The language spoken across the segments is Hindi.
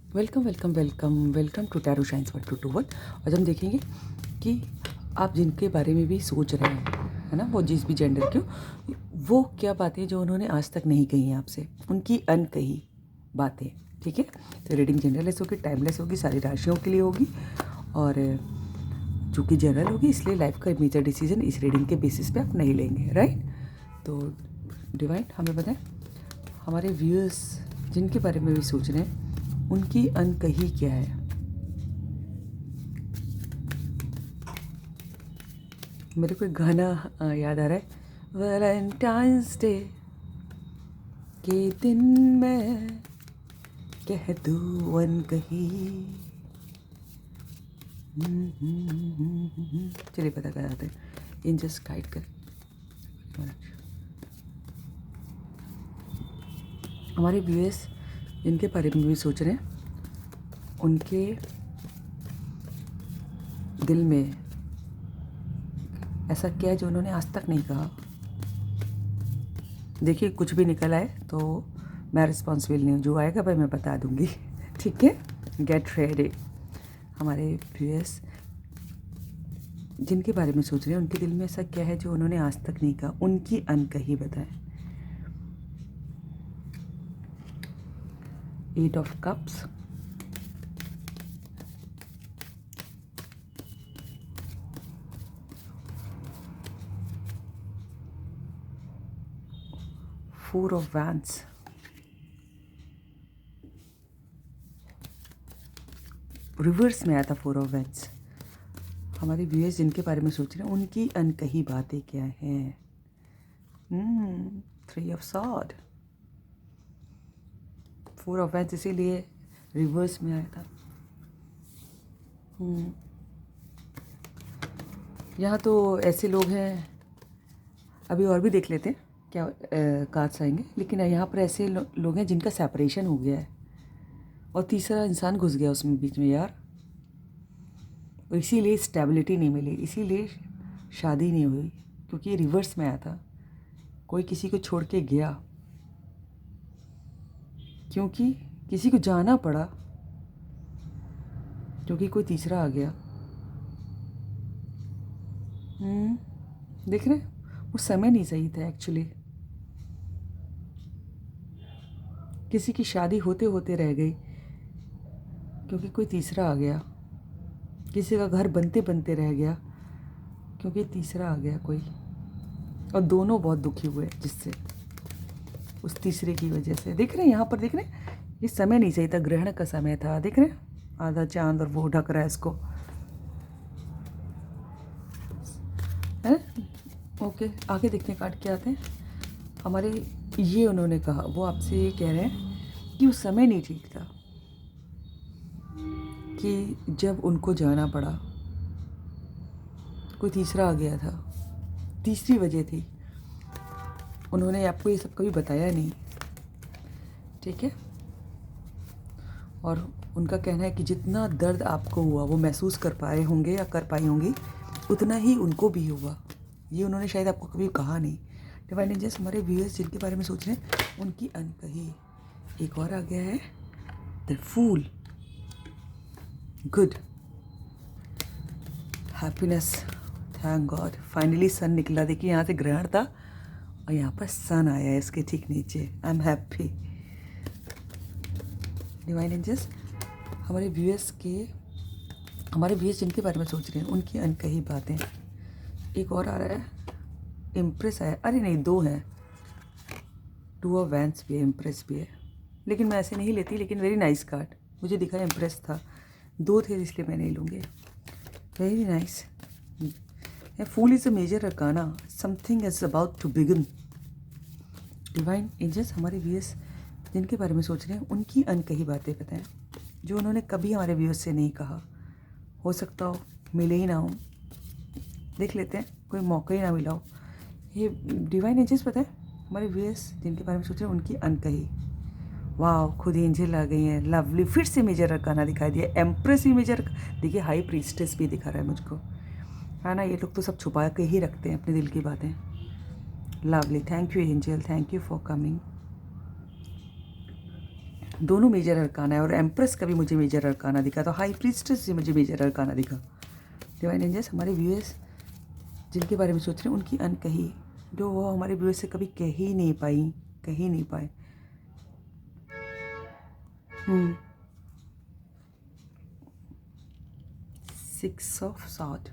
Welcome welcome welcome welcome to tarot shines 1 2 2 1। आज हम देखेंगे कि आप जिनके बारे में भी सोच रहे हैं, है ना, वो जिस भी जेंडर के हो, वो क्या बातें जो उन्होंने आज तक नहीं कही हैं आपसे, उनकी अनकही बातें। ठीक है, तो रीडिंग जनरलेस होगी, टाइमलेस होगी, सारी राशियों के लिए होगी और चूँकि जनरल होगी इसलिए लाइफ का मेजर डिसीजन इस रीडिंग के बेसिस पे आप नहीं लेंगे, राइट। तो डिवाइन हमें बताएं, हमारे व्यूअर्स जिनके बारे में भी सोच रहे हैं उनकी अनकही क्या है। मेरे को एक गाना याद आ रहा है, वैलेंटाइंस डे के दिन मैं कह दूँ अनकही। चलिए पता कराते हैं, एंजल्स गाइड कर। हमारे व्यूअर्स जिनके बारे में भी सोच रहे हैं उनके दिल में ऐसा क्या है जो उन्होंने आज तक नहीं कहा। देखिए कुछ भी निकल आए तो मैं रिस्पॉन्सिबल नहीं हूँ, जो आएगा भाई मैं बता दूँगी। ठीक है, गेट रेडी। हमारे व्यूअर्स जिनके बारे में सोच रहे हैं उनके दिल में ऐसा क्या है जो उन्होंने आज तक नहीं कहा, उनकी अनकही बताएं। 8 of cups, four of wands, reverse में आया था फोर ऑफ वैंड्स। हमारे व्यूअर्स जिनके बारे में सोच रहे हैं उनकी अनकही बातें क्या हैं। 3 of sword, four of wands इसीलिए रिवर्स में आया था। यहाँ तो ऐसे लोग हैं, अभी और भी देख लेते हैं क्या कार्ड्स आएंगे, लेकिन यहाँ पर ऐसे लोग हैं जिनका सेपरेशन हो गया है और तीसरा इंसान घुस गया उसमें बीच में यार, और इसीलिए स्टेबिलिटी नहीं मिली, इसीलिए शादी नहीं हुई, क्योंकि ये रिवर्स में आया था। कोई किसी को छोड़ के गया क्योंकि किसी को जाना पड़ा, क्योंकि कोई तीसरा आ गया। देख रहे, वो समय नहीं सही था एक्चुअली। किसी की शादी होते होते रह गई क्योंकि कोई तीसरा आ गया, किसी का घर बनते बनते रह गया क्योंकि तीसरा आ गया कोई, और दोनों बहुत दुखी हुए जिससे, उस तीसरे की वजह से। देख रहे हैं यहाँ पर, देख रहे हैं ये समय नहीं सही था, ग्रहण का समय था। देख रहे हैं आधा चांद और वो ढक रहा है इसको, है। ओके, आगे देखते हैं कार्ड क्या आते हैं हमारे। ये उन्होंने कहा, वो आपसे ये कह रहे हैं कि उस समय नहीं ठीक था, कि जब उनको जाना पड़ा कोई तीसरा आ गया था, तीसरी वजह थी। उन्होंने आपको ये सब कभी बताया नहीं, ठीक है। और उनका कहना है कि जितना दर्द आपको हुआ वो महसूस कर पाए होंगे या कर पाई होंगी, उतना ही उनको भी हुआ। ये उन्होंने शायद आपको कभी कहा नहीं। डिवाइन एंजल्स हमारे व्यूअर्स जिनके बारे में सोच रहे हैं उनकी अनकही। एक और आ गया है, the fool. Good, happiness, thank God, finally sun निकला। देखिए यहाँ से ग्रहण था और यहाँ पर सन आया है इसके ठीक नीचे। I am happy. Divine angels हमारे व्यूअर्स जिनके बारे में सोच रहे हैं उनकी अनकही बातें। एक और आ रहा है, इम्प्रेस आया, अरे नहीं दो हैं, 2 ऑफ वैंड्स भी है, इम्प्रेस भी है, लेकिन मैं ऐसे नहीं लेती, लेकिन वेरी नाइस कार्ड मुझे दिखा, इम्प्रेस था, दो थे इसलिए मैं नहीं लूँगी। Very nice. Fool is a major arcana, something is about to begin. Divine angels हमारे व्यूअर्स जिनके बारे में सोच रहे हैं उनकी अनकही बातें बताएं, जो उन्होंने कभी हमारे व्यूअर्स से नहीं कहा। हो सकता हो मिले ही ना हो, देख लेते हैं, कोई मौका ही ना मिला हो। ये डिवाइन एंजल्स पता है हमारे व्यूअर्स जिनके बारे में सोच रहे हैं उनकी अनकही। वाह, खुद ही एंजल आ गई हैं, लवली। फिर से मेजर अरकाना दिखाई दिया, एम्प्रेस भी मेजर, देखिए हाई प्रीस्टेस भी दिखा रहा है मुझको, है ना। ये लोग तो सब छुपा के ही रखते हैं अपने दिल की बातें। Lovely, thank you angel, thank you for coming. दोनों मेजर अरकाना है, और एम्प्रेस का भी मुझे मेजर अरकाना दिखा, तो हाई प्रीस्टेस से मुझे मेजर अरकाना दिखा। डिवाइन एंजल्स हमारे व्यूअर्स जिनके बारे में सोच रहे हैं उनकी अनकही, जो वो हमारे व्यूअर्स से कभी कह ही नहीं पाए। 6 ऑफ सॉर्ड,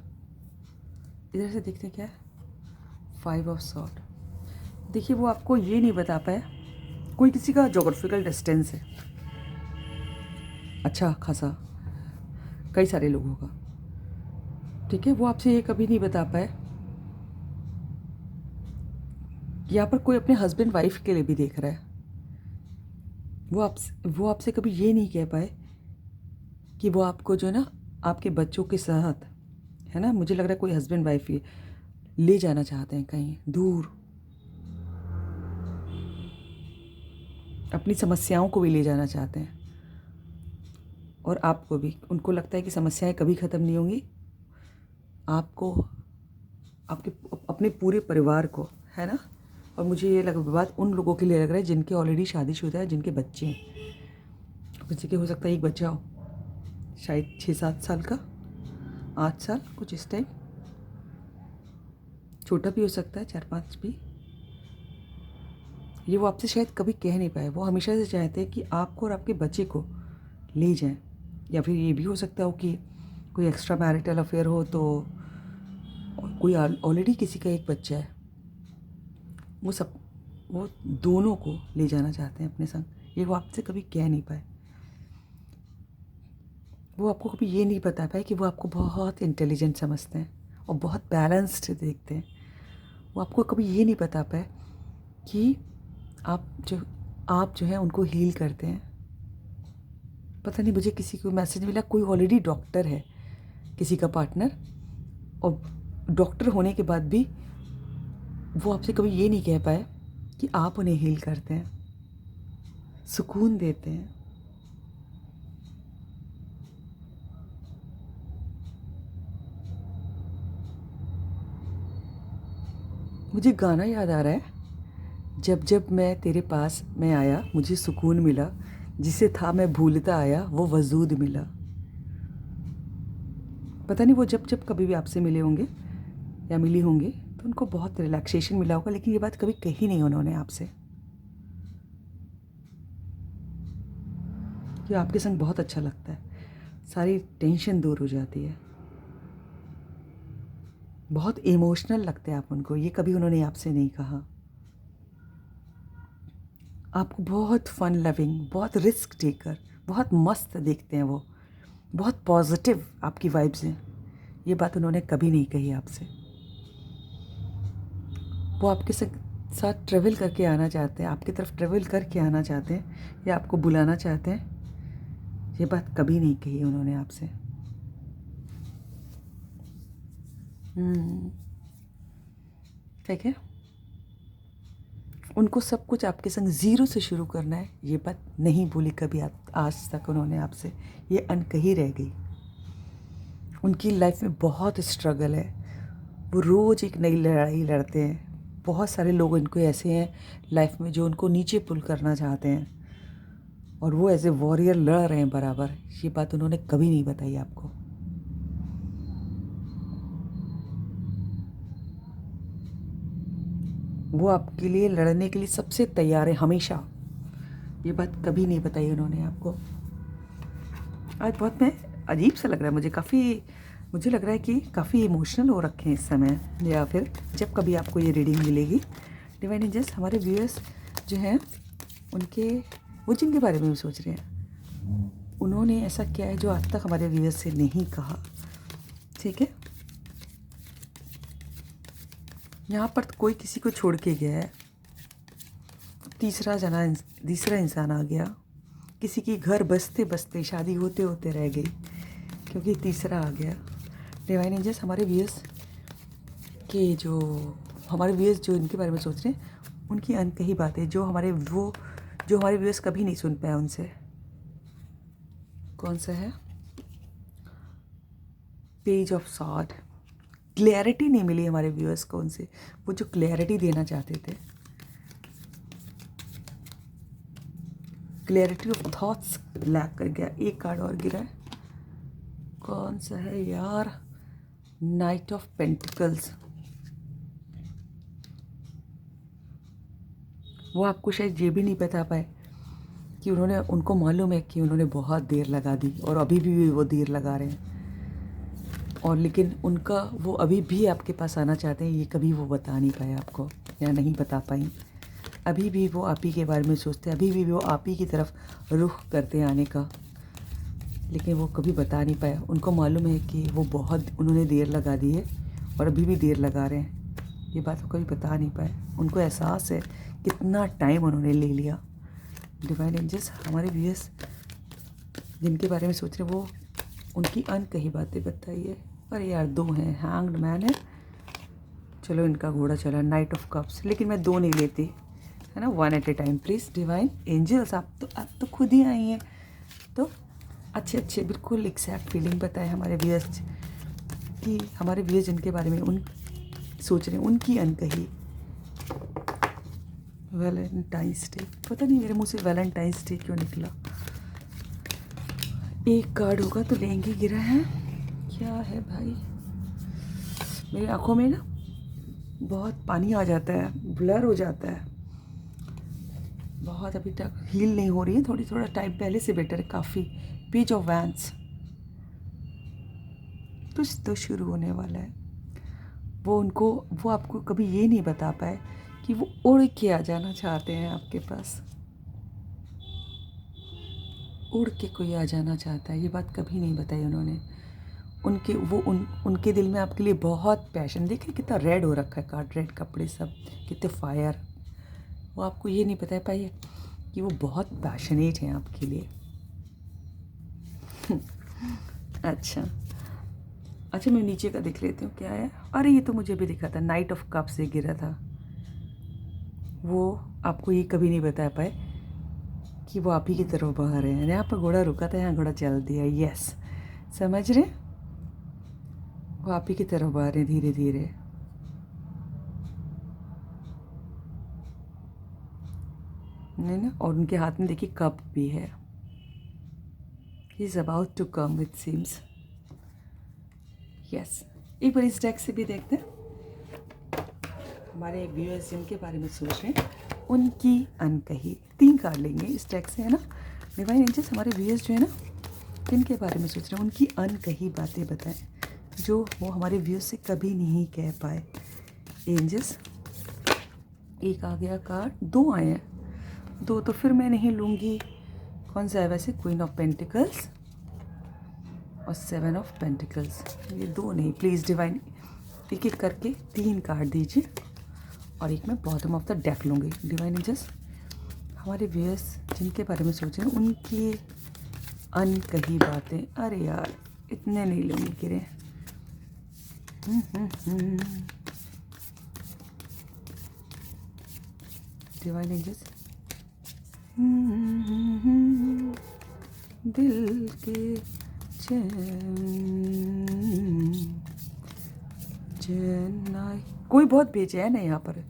इधर से देखते क्या है, 5 ऑफ सॉर्ड। देखिए वो आपको ये नहीं बता पाए, कोई किसी का जोग्राफिकल डिस्टेंस है अच्छा खासा, कई सारे लोगों का, ठीक है। वो आपसे ये कभी नहीं बता पाए, यहाँ पर कोई अपने हस्बैंड वाइफ के लिए भी देख रहा है। वो आपसे कभी ये नहीं कह पाए कि वो आपको जो है ना आपके बच्चों के साथ, है ना, मुझे लग रहा है कोई हस्बैंड वाइफ ही ले जाना चाहते हैं कहीं दूर, अपनी समस्याओं को भी ले जाना चाहते हैं, और आपको भी। उनको लगता है कि समस्याएं कभी ख़त्म नहीं होंगी, आपको, आपके अपने पूरे परिवार को, है ना। और मुझे ये बात उन लोगों के लिए लग रहा है जिनके ऑलरेडी शादीशुदा है, जिनके बच्चे हैं। किसी के हो सकता है एक बच्चा हो, शायद 6-7 साल का, 8 साल, कुछ इस टाइम, छोटा भी हो सकता है, 4-5 भी। ये वो आपसे शायद कभी कह नहीं पाए। वो हमेशा से चाहते हैं कि आपको और आपके बच्चे को ले जाएं, या फिर ये भी हो सकता हो कि कोई एक्स्ट्रा मैरिटल अफेयर हो, तो कोई ऑलरेडी किसी का एक बच्चा है, वो दोनों को ले जाना चाहते हैं अपने संग। ये वो आपसे कभी कह नहीं पाए। वो आपको कभी ये नहीं बता पाए कि वो आपको बहुत इंटेलिजेंट समझते हैं और बहुत बैलेंस्ड देखते हैं। वो आपको कभी ये नहीं बता पाए कि आप जो है उनको हील करते हैं। पता नहीं, मुझे किसी को मैसेज मिला, कोई ऑलरेडी डॉक्टर है किसी का पार्टनर, और डॉक्टर होने के बाद भी वो आपसे कभी ये नहीं कह पाए कि आप उन्हें हील करते हैं, सुकून देते हैं। मुझे गाना याद आ रहा है, जब जब मैं तेरे पास में आया मुझे सुकून मिला, जिसे था मैं भूलता आया वो वजूद मिला। पता नहीं वो जब जब कभी भी आपसे मिले होंगे या मिली होंगी तो उनको बहुत रिलैक्सेशन मिला होगा, लेकिन ये बात कभी कही नहीं उन्होंने आपसे कि आपके संग बहुत अच्छा लगता है, सारी टेंशन दूर हो जाती है, बहुत इमोशनल लगते हैं आप उनको। ये कभी उन्होंने आपसे नहीं कहा। आपको बहुत फन लविंग, बहुत रिस्क टेकर, बहुत मस्त देखते हैं वो, बहुत पॉजिटिव आपकी वाइब्स हैं। ये बात उन्होंने कभी नहीं कही आपसे। वो आपके साथ ट्रेवल करके आना चाहते हैं, आपकी तरफ ट्रेवल करके आना चाहते हैं, या आपको बुलाना चाहते हैं। ये बात कभी नहीं कही उन्होंने आपसे। ठीक है, उनको सब कुछ आपके संग ज़ीरो से शुरू करना है, ये बात नहीं बोली कभी आज तक उन्होंने आपसे, ये अनकही रह गई। उनकी लाइफ में बहुत स्ट्रगल है, वो रोज़ एक नई लड़ाई लड़ते हैं। बहुत सारे लोग उनको ऐसे हैं लाइफ में जो उनको नीचे पुल करना चाहते हैं, और वो एज ए वॉरियर लड़ रहे हैं बराबर। ये बात उन्होंने कभी नहीं बताई आपको। वो आपके लिए लड़ने के लिए सबसे तैयार है हमेशा। ये बात कभी नहीं बताई उन्होंने आपको। आज बहुत मैं अजीब सा लग रहा है मुझे, मुझे लग रहा है कि काफ़ी इमोशनल हो रखे हैं इस समय, या फिर जब कभी आपको ये रीडिंग मिलेगी। डिवाइन एंजल्स हमारे व्यूअर्स जो हैं उनके, वो जिनके बारे में भी सोच रहे हैं, उन्होंने ऐसा क्या है जो आज तक हमारे व्यूअर्स से नहीं कहा। ठीक है, यहाँ पर कोई किसी को छोड़ के गया है, तीसरा इंसान आ गया, किसी की घर बसते बसते शादी होते होते रह गई क्योंकि तीसरा आ गया। डिवाइन एंजल्स हमारे व्यूअर्स जो इनके बारे में सोच रहे हैं उनकी अनकही बातें, जो हमारे व्यूअर्स कभी नहीं सुन पाए उनसे। कौन सा है, पेज ऑफ सॉर्ड। क्लैरिटी नहीं मिली हमारे व्यूअर्स को उनसे, वो जो क्लैरिटी देना चाहते थे। क्लैरिटी ऑफ थॉट्स लैक कर गया। एक कार्ड और गिरा है, कौन सा है यार? Night of pentacles. वो आपको शायद ये भी नहीं बता पाए कि उनको मालूम है कि उन्होंने बहुत देर लगा दी और अभी भी वो देर लगा रहे हैं, और लेकिन उनका वो अभी भी आपके पास आना चाहते हैं, ये कभी वो बता नहीं पाए आपको या नहीं बता पाई। अभी भी वो आप ही के बारे में सोचते हैं, अभी भी वो आप ही की तरफ रुख करते हैं आने का, लेकिन वो कभी बता नहीं पाया। उनको मालूम है कि वो बहुत उन्होंने देर लगा दी है और अभी भी देर लगा रहे हैं, ये बात वो कभी बता नहीं पाए। उनको एहसास है कितना टाइम उन्होंने ले लिया। डिवाइन एंजल्स, हमारे व्यूअर्स जिनके बारे में सोच रहे हैं, वो उनकी अनकही बातें बताइए। अरे यार, 2 हैं, हैंग्ड मैन है, चलो इनका घोड़ा चला, नाइट ऑफ कप्स, लेकिन मैं 2 नहीं लेती, है ना, 1 at a time please. Divine angels, आप तो खुद ही आई हैं, तो अच्छे बिल्कुल एग्जैक्ट फीलिंग बताए हमारे व्यूअर्स की, हमारे व्यूअर्स जिनके बारे में उन सोच रहे हैं, उनकी अनकही। वैलेंटाइंस डे, पता नहीं मेरे मुंह से वैलेंटाइंस डे क्यों निकला। एक कार्ड होगा तो लेंगे, गिरा है, क्या है भाई? मेरी आंखों में ना बहुत पानी आ जाता है, ब्लर हो जाता है बहुत, अभी तक हील नहीं हो रही है, थोड़ा टाइम पहले से बेटर है काफ़ी। पेज ऑफ वैंस, कुछ तो शुरू होने वाला है। वो आपको कभी ये नहीं बता पाए कि वो उड़ के आ जाना चाहते हैं आपके पास, उड़ के कोई आ जाना चाहता है, ये बात कभी नहीं बताई उन्होंने। उनके दिल में आपके लिए बहुत पैशन, देखिए कितना रेड हो रखा है कार्ड, रेड कपड़े सब, कितने फायर। वो आपको ये नहीं बता पाए कि वो बहुत पैशनेट हैं आपके लिए। अच्छा, मैं नीचे का देख लेती हूँ क्या है। अरे ये तो मुझे भी दिखा था, नाइट ऑफ कप से गिरा था। वो आपको ये कभी नहीं बता पाए कि वो आप ही की तरफ बहा रहे हैं। यहाँ पर घोड़ा रुका था, यहाँ घोड़ा चल दिया, यस, समझ रहे? वो आप ही की तरफ बहा रहे हैं धीरे धीरे। नहीं ना, और उनके हाथ में देखिए कप भी है। He is about to come it seems, yes. एक बार इस डेक से भी देखते हैं हमारे व्यूअर्स जिनके बारे में सोच रहे हैं, उनकी अनकही। 3 कार्ड लेंगे इस डेक से, है ना। डिवाइन एंजल्स, हमारे व्यूअर्स जो है ना, जिनके बारे में सोच रहे हैं, उनकी अनकही बातें बताएं जो वो हमारे व्यूअर्स से कभी नहीं कह पाए। एंजल्स, एक आ गया कार्ड, 2 आए हैं, 2 तो फिर मैं नहीं लूँगी। कौन सा है वैसे? क्वीन ऑफ पेंटिकल्स और 7 ऑफ पेंटिकल्स, ये 2 नहीं प्लीज़ डिवाइन, एक एक करके 3 कार्ड दीजिए, और एक मैं बॉटम ऑफ द डेक लूँगी। डिवाइन एंजल्स, हमारे व्यूअर्स जिनके बारे में सोच रहे हैं, उनकी अनकही बातें। अरे यार, इतने नहीं लूँगी, गिरे। डिवाइन एंजल्स, दिल के चैन आए, कोई बहुत बेचैन है यहाँ पर,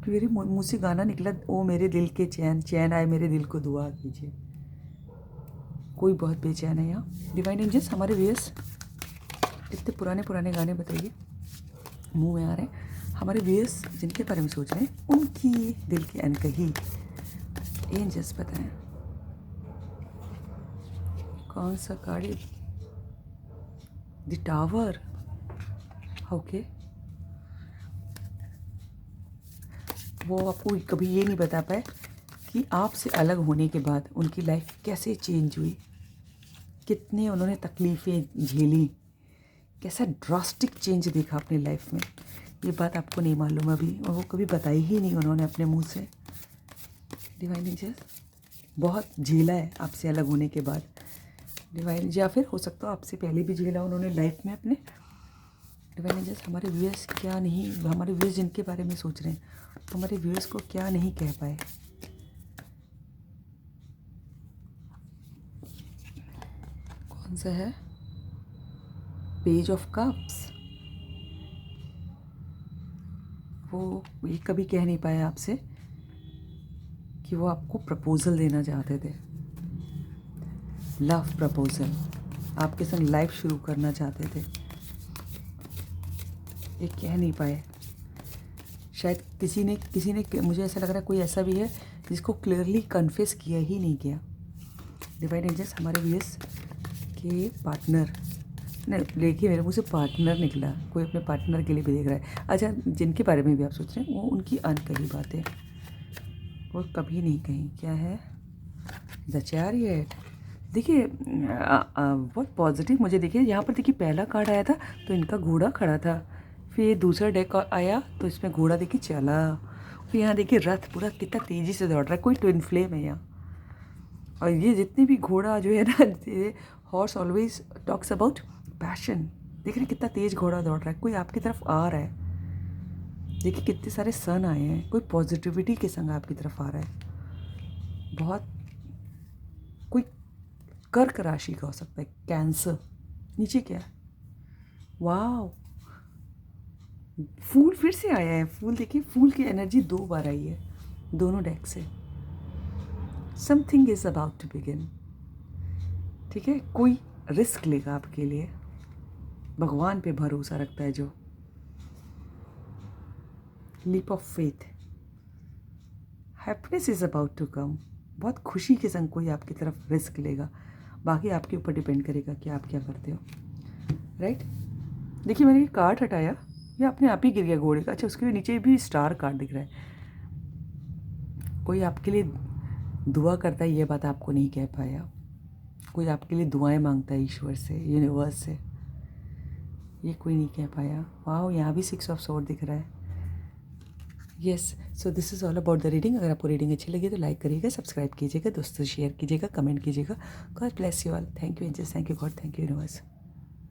मेरे मुँह से गाना निकला, ओ मेरे दिल के चैन, चैन आए मेरे दिल को दुआ कीजिए। कोई बहुत बेचैन है यहाँ। डिवाइन एंजल्स, हमारे व्यूअर्स, इतने पुराने गाने बताइए, मुंह में आ रहे हैं। हमारे व्यूअर्स जिनके बारे में सोच रहे हैं, उनकी दिल की अनकही एंजल्स बताएं। कौन सा कार्ड? The tower, okay. वो आपको कभी ये नहीं बता पाए कि आपसे अलग होने के बाद उनकी लाइफ कैसे चेंज हुई, कितने उन्होंने तकलीफ़ें झेली, कैसा ड्रास्टिक चेंज देखा अपनी लाइफ में, ये बात आपको नहीं मालूम अभी, और वो कभी बताई ही नहीं उन्होंने अपने मुंह से। डिवाइन एंजल्स, बहुत झेला है आपसे अलग होने के बाद। डिवाइन, या फिर हो सकता है आपसे पहले भी झेला उन्होंने लाइफ में अपने। डिवाइन एंजल्स, हमारे व्यूअर्स क्या नहीं, हमारे व्यूअर्स जिनके बारे में सोच रहे हैं, हमारे व्यूअर्स को क्या नहीं कह पाए। कौन सा है? पेज ऑफ कप्स, वो ये कभी कह नहीं पाया आपसे कि वो आपको प्रपोजल देना चाहते थे, लव प्रपोजल, आपके संग लाइफ शुरू करना चाहते थे, ये कह नहीं पाए। शायद किसी ने मुझे ऐसा लग रहा है कोई ऐसा भी है जिसको क्लियरली कन्फेस किया ही नहीं गया। डिवाइन एंजल्स हमारे व्यूअर्स के पार्टनर, नहीं देखिए मेरे मुँह से पार्टनर निकला, कोई अपने पार्टनर के लिए भी देख रहा है। अच्छा, जिनके बारे में भी आप सोच रहे हैं वो उनकी अनकही बातें वो कभी नहीं कहीं। क्या है द चैरियट। देखिए बहुत पॉजिटिव मुझे देखिए यहाँ पर। देखिए पहला कार्ड आया था तो इनका घोड़ा खड़ा था, फिर ये दूसरा डेक आया तो इसमें घोड़ा देखिए चला, फिर यहाँ देखिए रथ पूरा कितना तेज़ी से दौड़ रहा है, कोई ट्विन फ्लेम है यहाँ। और ये जितने भी घोड़ा जो है ना, horse always talks about passion. देख रहे कितना तेज़ घोड़ा दौड़ रहा है, कोई आपकी तरफ आ रहा है। देखिए कितने सारे सन आए हैं, कोई पॉजिटिविटी के संग आपकी तरफ आ रहा है। बहुत कोई कर्क राशि का हो सकता है, कैंसर। नीचे क्या है, वाह, फूल फिर से आया है। फूल देखिए, फूल की एनर्जी 2 बार आई है दोनों डेक से। Something is about to begin. ठीक है, कोई रिस्क लेगा आपके लिए, भगवान पे भरोसा रखता है जो। Leap of faith, happiness is about to come. बहुत खुशी के संग कोई आपकी तरफ रिस्क लेगा, बाकी आपके ऊपर डिपेंड करेगा कि आप क्या करते हो। राइट, देखिए मैंने ये कार्ड हटाया, ये अपने आप ही गिर गया घोड़े का। अच्छा, उसके नीचे भी स्टार कार्ड दिख रहा है। कोई आपके लिए दुआ करता है, ये बात आपको नहीं कह पाया। कोई आपके लिए दुआएं मांगता है ईश्वर से, यूनिवर्स से, ये कोई नहीं कह पाया। वाह, यहाँ भी 6 ऑफ स्वॉर्ड दिख रहा है। Yes, so this is all about the reading. अगर आपको रीडिंग अच्छी लगी तो लाइक करिएगा, सब्सक्राइब कीजिएगा, दोस्तों शेयर कीजिएगा, कमेंट कीजिएगा। God bless you all. Thank you angels, thank you God, thank you universe.